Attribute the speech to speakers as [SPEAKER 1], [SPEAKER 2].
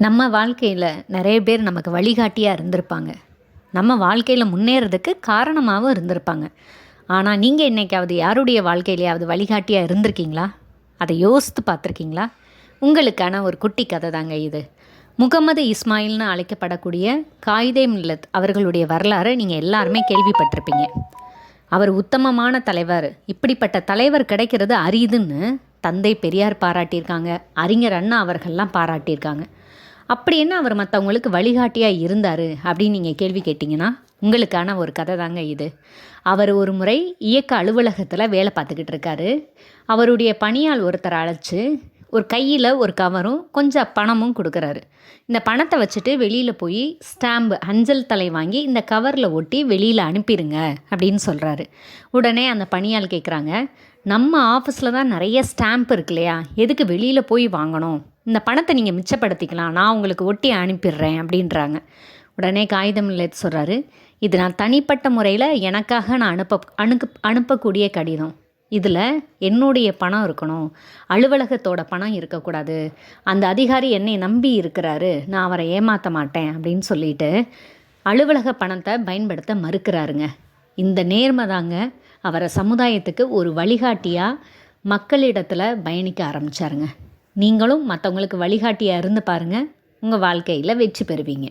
[SPEAKER 1] நம்ம வாழ்க்கையில் நிறைய பேர் நமக்கு வழிகாட்டியாக இருந்திருப்பாங்க. நம்ம வாழ்க்கையில் முன்னேறதுக்கு காரணமாகவும் இருந்திருப்பாங்க. ஆனால் நீங்கள் என்னைக்காவது யாருடைய வாழ்க்கையிலையாவது வழிகாட்டியாக இருந்திருக்கீங்களா? அதை யோசித்து பார்த்துருக்கீங்களா? உங்களுக்கான ஒரு குட்டி கதை தாங்க இது. முகமது இஸ்மாயில்னு அழைக்கப்படக்கூடிய காயிதே மில்லத் அவர்களுடைய வரலாறு நீங்கள் எல்லாருமே கேள்விப்பட்டிருப்பீங்க. அவர் உத்தமமான தலைவர், இப்படிப்பட்ட தலைவர் கிடைக்கிறது அரிதுன்னு தந்தை பெரியார் பாராட்டியிருக்காங்க, அறிஞர் அண்ணா அவர்கள்லாம் பாராட்டியிருக்காங்க. அப்படி என்ன அவர் மற்றவங்களுக்கு வழிகாட்டியாக இருந்தார் அப்படின்னு நீங்கள் கேள்வி கேட்டிங்கன்னா, உங்களுக்கான ஒரு கதை தாங்க இது. அவர் ஒரு முறை இயக்க அலுவலகத்தில் வேலை பார்த்துக்கிட்டு இருக்காரு. அவருடைய பணியாள் ஒருத்தரை அழைச்சி ஒரு கையில் ஒரு கவரும் கொஞ்சம் பணமும் கொடுக்குறாரு. இந்த பணத்தை வச்சுட்டு வெளியில் போய் ஸ்டாம்பு அஞ்சல் தலை வாங்கி இந்த கவரில் ஒட்டி வெளியில் அனுப்பிடுங்க அப்படின்னு சொல்கிறாரு. உடனே அந்த பணியாள் கேட்குறாங்க, நம்ம ஆஃபீஸில் தான் நிறைய ஸ்டாம்ப் இருக்கு இல்லையா, எதுக்கு வெளியில் போய் வாங்கணும்? இந்த பணத்தை நீங்கள் மிச்சப்படுத்திக்கலாம், நான் உங்களுக்கு ஒட்டி அனுப்பிடுறேன் அப்படின்றாங்க. உடனே காகிதம் இல்லை சொல்கிறாரு, இது நான் தனிப்பட்ட முறையில் எனக்காக நான் அனுப்பக்கூடிய கடிதம். இதில் என்னுடைய பணம் இருக்கணும், அலுவலகத்தோட பணம் இருக்கக்கூடாது. அந்த அதிகாரி என்னை நம்பி இருக்கிறாரு, நான் அவரை ஏமாற்ற மாட்டேன் அப்படின்னு சொல்லிட்டு அலுவலக பணத்தை பயன்படுத்த மறுக்கிறாருங்க. இந்த நேர்மை தாங்க அவரை சமுதாயத்துக்கு ஒரு வழிகாட்டியாக மக்களிடத்தில் பயணிக்க ஆரம்பித்தாருங்க. நீங்களும் மற்றவங்களுக்கு வழிகாட்டியாக இருந்து பாருங்கள், உங்கள் வாழ்க்கையில் வெற்றி பெறுவீங்க.